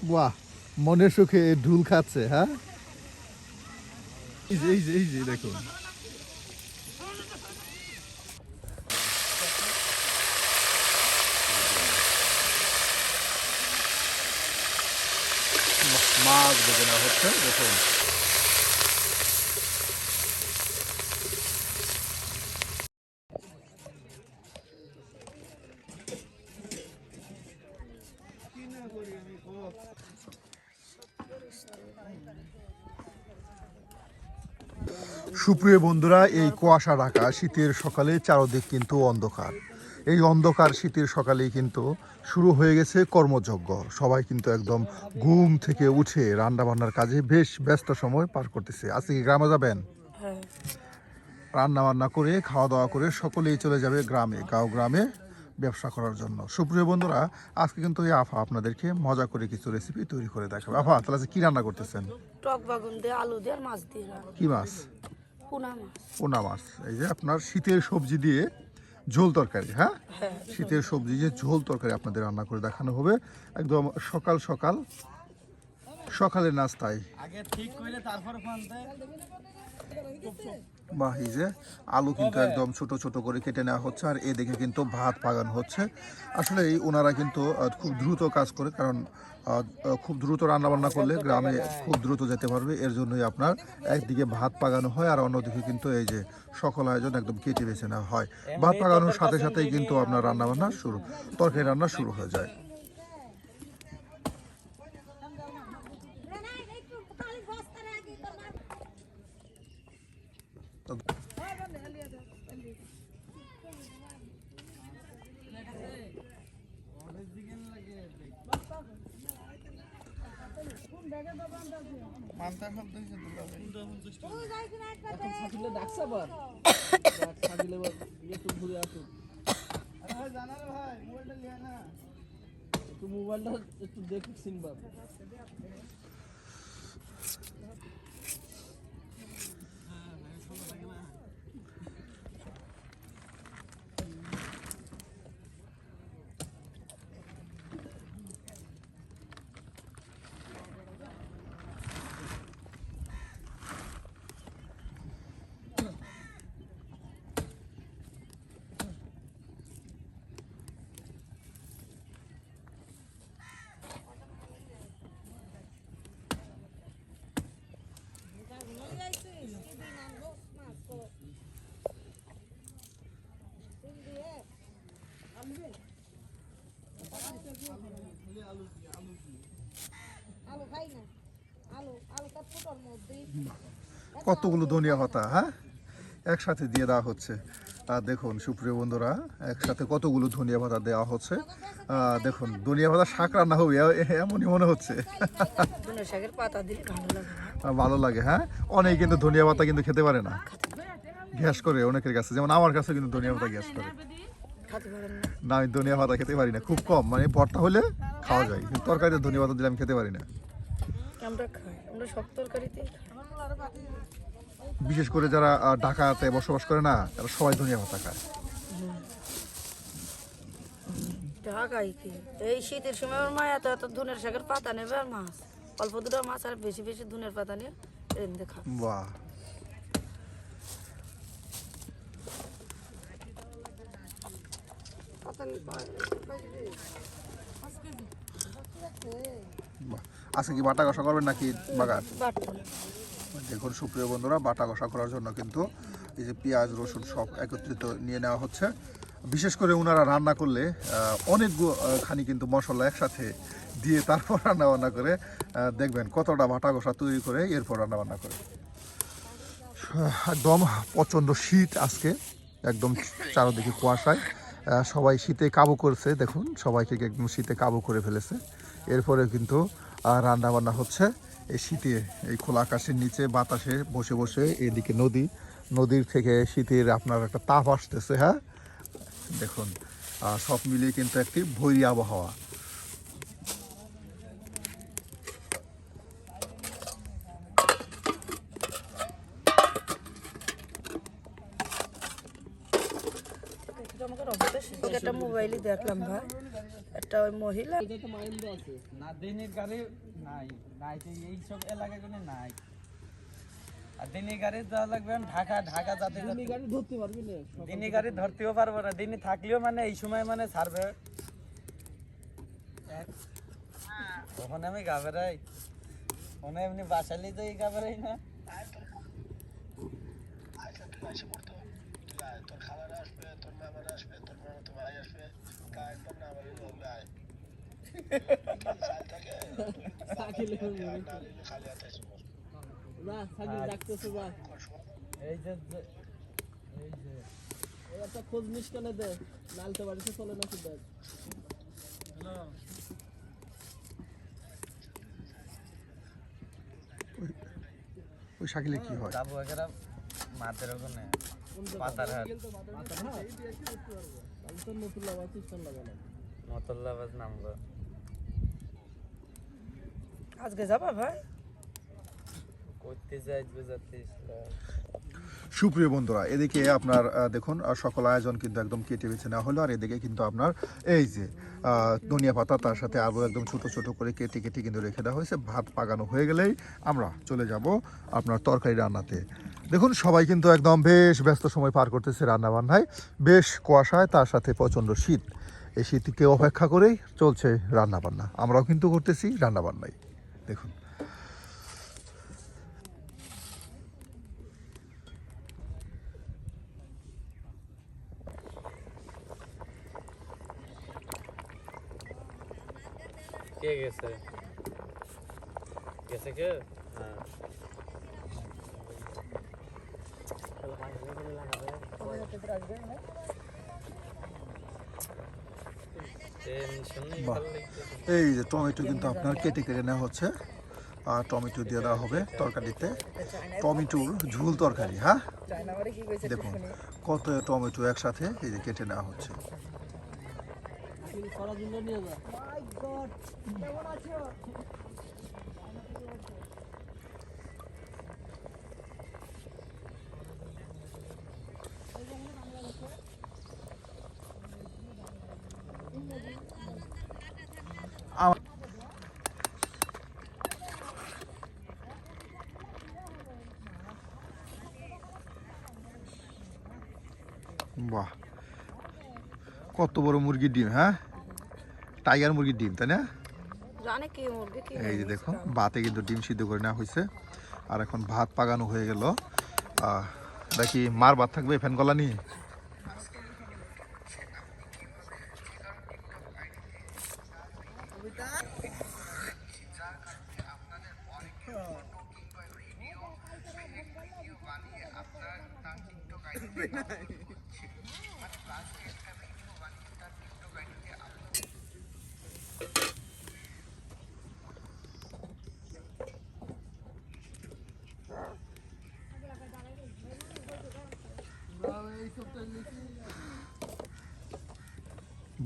বাহ, মনের সুখে ঢুল খাচ্ছে। হ্যাঁ, এই যে দেখুন, মাছ বেজে নেওয়া হচ্ছে। দেখুন, সুপ্রিয় বন্ধুরা, এই কুয়াশা ঢাকা শীতের সকালে চারদিক কিন্তু অন্ধকার। এই অন্ধকার শীতের সকালেই কিন্তু শুরু হয়ে গেছে কর্মযজ্ঞ। সবাই কিন্তু একদম ঘুম থেকে উঠে রান্না বান্নার কাজে বেশ ব্যস্ত সময় পার করতেছে। আজকে কি গ্রামে যাবেন? হ্যাঁ। রান্না বান্না করে খাওয়া দাওয়া করে সকলেই চলে যাবে গ্রামে, গ্রামে ব্যবসা করার জন্য। সুপ্রিয় বন্ধুরা, আজকে কিন্তু এই আফা আপনাদেরকে মজা করে কিছু রেসিপি তৈরি করে দেখাবে। আফা, তাহলে আজকে কি রান্না করতেছেন? টক বাগুন দিয়ে আলু দিয়ে আর মাছ দিয়ে কি মাছ? পোনা মাছ। পোনা মাছ। এই যে আপনার শীতের সবজি দিয়ে ঝোল তরকারি। হ্যাঁ, শীতের সবজি দিয়ে ঝোল তরকারি আপনাদের রান্না করে দেখানো হবে একদম সকাল সকাল, সকালের নাস্তায়। বাহ, এই যে আলু কিন্তু একদম ছোট ছোট করে কেটে নেওয়া হচ্ছে, আর এদিকে কিন্তু ভাত পাকানো হচ্ছে। আসলে ওনারা কিন্তু খুব দ্রুত কাজ করে, কারণ খুব দ্রুত রান্না বান্না করলে গ্রামে খুব দ্রুত যেতে পারবে। এর জন্যই আপনার একদিকে ভাত পাকানো হয়, আর অন্যদিকে কিন্তু এই যে সকল আয়োজন একদম কেটে বেছে নেওয়া হয়। ভাত পাকানোর সাথে সাথেই কিন্তু আপনার রান্না বান্না শুরু, তরকারি রান্না শুরু হয়ে যায়। মোবাইলটা একটু দেখি চিনবা। কতগুলো ধনিয়া পাতা, হ্যাঁ, একসাথে দিয়ে দেওয়া হচ্ছে। আর দেখুন সুপ্রিয় বন্ধুরা, একসাথে কতগুলো ধনিয়া পাতা দেওয়া হচ্ছে। দেখুন, ধনিয়া পাতা শাক রান্না হবে এমনই মনে হচ্ছে। শাকের পাতা দিলে ভালো লাগে। ভালো লাগে। হ্যাঁ, অনেকে কিন্তু ধনিয়া পাতা কিন্তু খেতে পারে না, গ্যাস করে অনেকের কাছে, যেমন আমার কাছে কিন্তু ধনিয়া পাতা গ্যাস করে। না, আমি ধনিয়া পাতা খেতে পারি না, খুব কম। মানে ভর্তা হলে খাওয়া যায়, কিন্তু তরকারিতে ধনিয়া পাতা দিলে আমি খেতে পারি না। আমরা খাই, আমরা সব তরকারিতে। বিশেষ করে যারা ঢাকাতে বসবাস করে না, তারা সবাই ধনিয়া পাতা খায়। ঢাকাই কি এই শীতের সময় আমার মা এত এত ধনের শাকের পাতা নেবে আর মাছ, অল্প দুটো মাছ আর বেশি বেশি ধনের পাতা নিয়ে রেঁধে খা। বাহ, আজকে কি বাটা কষা করবেন নাকি বাগার? দেখুন সুপ্রিয় বন্ধুরা, বাটা কষা করার জন্য কিন্তু এই যে পেঁয়াজ রসুন সব একত্রিত নিয়ে নেওয়া হচ্ছে। বিশেষ করে ওনারা রান্না করলে অনেকখানি কিন্তু মশলা একসাথে দিয়ে তারপর রান্না বান্না করে। দেখবেন কতটা বাটা কষা তৈরি করে এরপর রান্না বান্না করে। একদম প্রচণ্ড শীত আজকে, একদম চারদিকে কুয়াশায় সবাই শীতে কাবু করছে। দেখুন, সবাইকে একদম শীতে কাবু করে ফেলেছে। এরপরে কিন্তু রান্না বান্না হচ্ছে এই শীতে, এই খোলা আকাশের নিচে বাতাসে বসে বসে। এদিকে নদীর থেকে শীতের আপনার একটা তাপ আসতেছে। হ্যাঁ, দেখুন, সব মিলিয়ে কিন্তু একটি ভৈরী আবহাওয়া। একটা মোবাইলে দেখলাম ভাই, একটা ওই মহিলা এটা তো মাইন্ড আছে না দিনের গাড়ি নাই নাই তো এইসব এলাকাগুলো নাই আর দিনের গাড়ি যাওয়া লাগবে ঢাকা ঢাকা যাতে তুমি গাড়ি ধরতে পারবি না দিনে গাড়ি ধরতেও পারবো না দিনে থাকলেও মানে এই সময় মানে ছাড়বে তখন আমি গাবেরাই মনে এমনি বাসালেই তো এই গাবেরাই না সাকিলে না সাকিল ডাকতেছে বা এই যে এই যে এই একটা খোঁজ নিষ্কানে দে নালতে বাড়িতে চলে না কি দেখ হ্যালো ওই শাকিলে কি হয়? যাবো এখানে মাঠের ওখানে পাতার হাট আমি তো নতুন লাভ সিস্টেম লাগানো মতল্লাবাজ নামবো আজকে যাবা ভাই? করতে যাই বুঝাতিস সুপ্রিয় বন্ধুরা, এদিকে আপনার দেখুন সকল আয়োজন কিন্তু একদম কেটে বেছে নেওয়া হলো। আর এদিকে কিন্তু আপনার এই যে ধনিয়া পাতা, তার সাথে আলু একদম ছোট ছোট করে কেটে কেটে কিন্তু রেখে দেওয়া হয়েছে। ভাত পাকানো হয়ে গেলেই আমরা চলে যাব আপনার তরকারি রান্নাতে। দেখুন সবাই কিন্তু একদম বেশ ব্যস্ত সময় পার করতেছে রান্না বান্নায়। বেশ কুয়াশায়, তার সাথে প্রচণ্ড শীত। এই শীতকে অপেক্ষা করেই চলছে রান্না বান্না। আমরাও কিন্তু করতেছি রান্না বান্নায়। দেখুন কে গেছে গেছে কে হ্যাঁ এই যে টমেটো কিন্তু আপনার কেটে কেটে নেওয়া হচ্ছে। আর টমেটো দিয়ে দেওয়া হবে তরকারিতে। টমেটোর ঝোল তরকারি। হ্যাঁ দেখুন কত টমেটো একসাথে এই যে কেটে নেওয়া হচ্ছে। করার জন্য নিয়ে যা বাহ, কত বড় মুরগির ডিম! হ্যাঁ, টাইগার মুরগির ডিম, তাই না? জানে কি মুরগি কি এই যে দেখো ভাতে কিন্তু ডিম সিদ্ধ করে নেওয়া হয়েছে। আর এখন ভাত পাকানো হয়ে গেল। দেখি মার ভাত থাকবে ফ্যান গলা নিয়ে।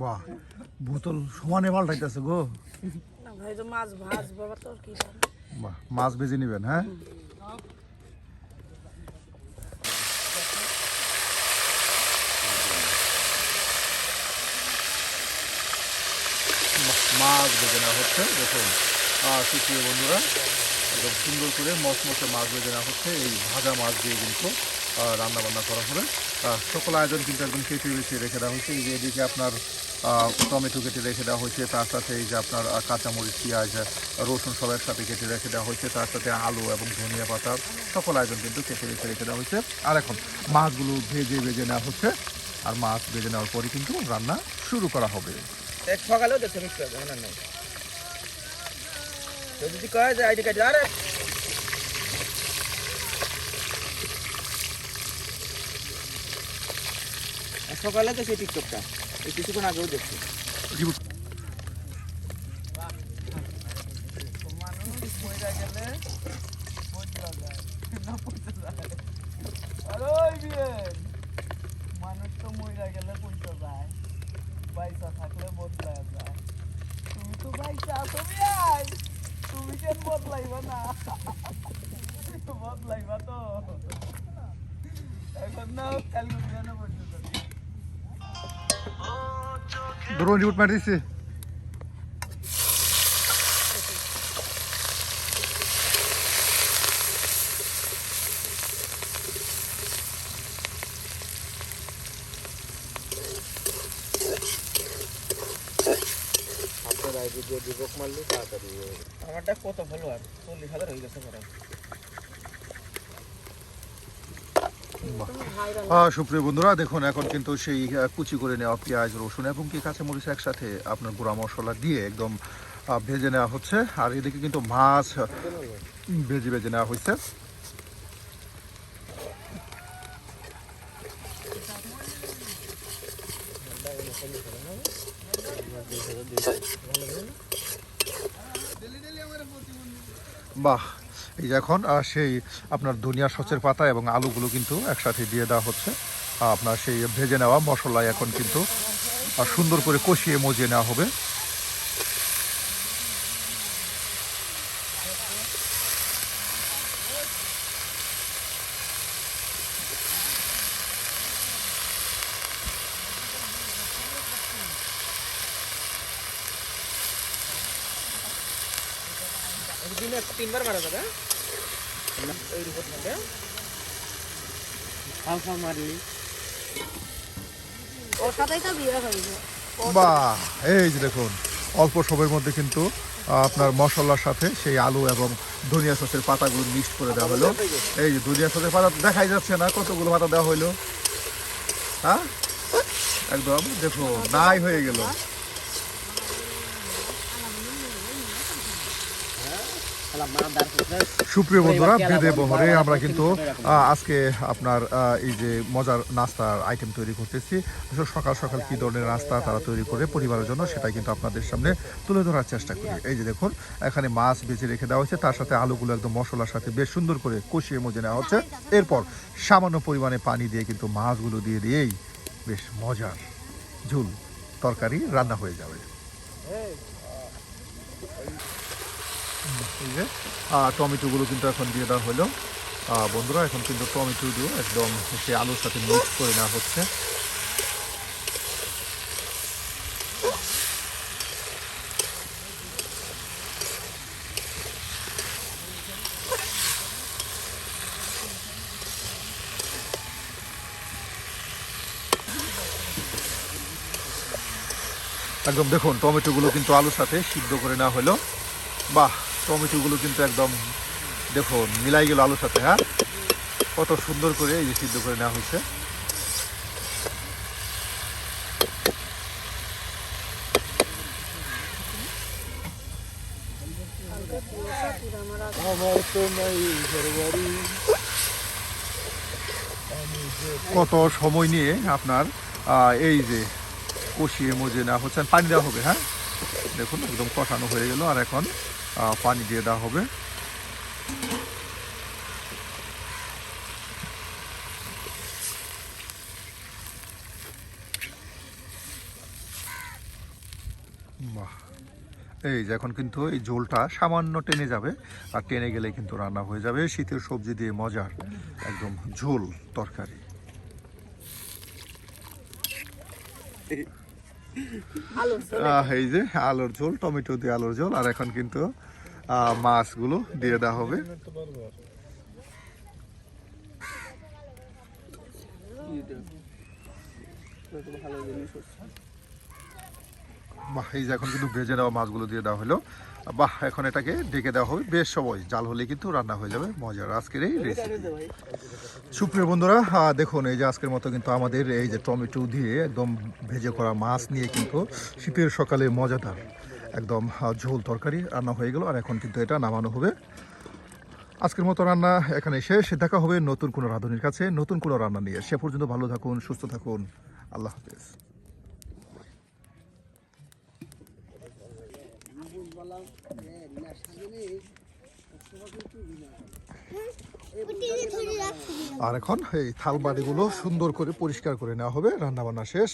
বাহ, বোতল সমানে পাল্টাইতেছে গো। না ভাই তো মাছ ভাজ বাবা তোর কি জানে? বাহ, মাছ ভেজে নেবেন। হ্যাঁ মাছ ভেজে নেওয়া হচ্ছে। দেখুন সুপ্রিয় বন্ধুরা, একদম সুন্দর করে মচমচে মাছ ভেজে নেওয়া হচ্ছে। এই ভাজা মাছ দিয়ে কিন্তু রান্না বান্না করা হবে। সকল আয়োজন কিন্তু একদম কেটে বেছে রেখে দেওয়া হয়েছে। এই যে এদিকে আপনার টমেটো কেটে রেখে দেওয়া হয়েছে, তার সাথে এই যে আপনার কাঁচামরিচ, পেঁয়াজ, রসুন সব একসাথে কেটে রেখে দেওয়া হয়েছে, তার সাথে আলু এবং ধনিয়া পাতা সকল আয়োজন কিন্তু কেটে বেছে রেখে দেওয়া হয়েছে। আর এখন মাছগুলো ভেজে নেওয়া হচ্ছে। আর মাছ ভেজে নেওয়ার পরে কিন্তু রান্না শুরু করা হবে। সকালেও দেখছে মিক্স করে না নাই যদি কয় যে আইডি কার্ড আরে সকালে তো সেই টিকটকটা এই কিছুক্ষণ আগেও দেখছি মানুষ মইরা গেলে মানুষ তো মইরা গেলে পৌঁছে যায়, পয়সা থাকলে বদলায় যায়। তুমি তো পয়সা আছো ভাই, তুমি কেন বদলাইবা না? বদলাইবা তো এখন না ক্যালকুলেশনে পড়তে ধরুন রিপোর্ট মারি দিচ্ছি। আমারটা কত ফলোয়ার 40,000 হয়ে গেছে পরে। সুপ্রিয় বন্ধুরা দেখুন এখন কিন্তু সেই কুচি করে নেওয়া পেঁয়াজ রসুন এবং কি কাঁচামরিচ একসাথে আপনার গুঁড়া মশলা দিয়ে একদম ভেজে নেওয়া হচ্ছে। আর এদিকে কিন্তু মাছ ভেজে নেওয়া হয়েছে। বাহ, এই যে এখন সেই আপনার ধনিয়া সচের পাতা এবং আলুগুলো কিন্তু একসাথে দিয়ে দেওয়া হচ্ছে। আপনার সেই ভেজে নেওয়া মশলায় এখন কিন্তু সুন্দর করে কষিয়ে মজিয়ে নেওয়া হবে। দিনে 3বার মারা যাবে এই রিপোর্ট মধ্যে আলফা মারলি ওর সাথেই তো বিয়ে হয়েছে। বাহ, এই যে দেখুন অল্প সময়ের মধ্যে কিন্তু আপনার মশলার সাথে সেই আলু এবং ধনিয়া সসের পাতাগুলো মিক্সড করে দেওয়া হলো। এই যে ধনিয়া সসের পাতা দেখাই যাচ্ছে না কতগুলো পাতা দেওয়া হইলো। হ্যাঁ, একদম দেখুন নাই হয়ে গেল। সুপ্রিয় বন্ধুরা, বেদে বহরে আমরা কিন্তু আজকে আপনার এই যে মজার নাস্তার আইটেম তৈরি করতেছি। সকাল সকাল কী ধরনের নাস্তা তারা তৈরি করে পরিবারের জন্য সেটা কিন্তু আপনাদের সামনে তুলে ধরার চেষ্টা করি। এই যে দেখুন এখানে মাছ বেছে রেখে দেওয়া হয়েছে, তার সাথে আলুগুলো একদম মশলার সাথে বেশ সুন্দর করে কষিয়ে মজে নেওয়া হচ্ছে। এরপর সামান্য পরিমাণে পানি দিয়ে কিন্তু মাছগুলো দিয়ে দিয়েই বেশ মজার ঝোল তরকারি রান্না হয়ে যাবে। এই যে টমেটোগুলো কিন্তু এখন দিয়ে দেওয়া হলো। বন্ধুরা এখন কিন্তু টমেটো দিয়ে একদম সে আলুর সাথে মিক্স করে নেওয়া হচ্ছে। একদম দেখুন টমেটোগুলো কিন্তু আলুর সাথে সিদ্ধ করে নেওয়া হলো। বাহ, টমেটোগুলো কিন্তু একদম দেখুন মিলাই গেল আলুর সাথে। হ্যাঁ, কত সুন্দর করে এই যে সিদ্ধ করে নেওয়া হয়েছে। কত সময় নিয়ে আপনার এই যে কষিয়ে মজে নেওয়া হচ্ছে। পানি দেওয়া হবে। হ্যাঁ, দেখুন একদম কষানো হয়ে গেল আর এখন পানি দিয়ে দেওয়া হবে। বাহ, এই যে এখন কিন্তু এই ঝোলটা সামান্য টেনে যাবে আর টেনে গেলে কিন্তু রান্না হয়ে যাবে শীতের সবজি দিয়ে মজার একদম ঝোল তরকারি। এই যে আলুর ঝোল, টমেটো দিয়ে আলুর ঝোল, আর এখন কিন্তু মাছগুলো দিয়ে দেওয়া হবে। বাহ, এই যে এখন কিন্তু ভেজে নেওয়া মাছগুলো দিয়ে দেওয়া হলো। বাহ, এখন এটাকে ঢেকে দেওয়া হবে বেশ সময়, জাল হলে কিন্তু রান্না হয়ে যাবে মজার আজকের এই রেসিপি। সুপ্রিয় বন্ধুরা, দেখুন এই যে আজকের মতো কিন্তু আমাদের এই যে টমেটো দিয়ে একদম ভেজে করা মাছ নিয়ে কিন্তু শীতের সকালে মজাদার একদম ঝোল তরকারি রান্না হয়ে গেল। আর এখন কিন্তু এটা নামানো হবে। আজকের মতো রান্না এখানে শেষ। দেখা হবে নতুন কোনো রাঁধুনির কাছে নতুন কোনো রান্না নিয়ে। সে পর্যন্ত ভালো থাকুন, সুস্থ থাকুন। আল্লাহ হাফেজ। আর এখন এই থাল বাটিগুলো সুন্দর করে পরিষ্কার করে নেওয়া হবে। রান্না বান্না শেষ।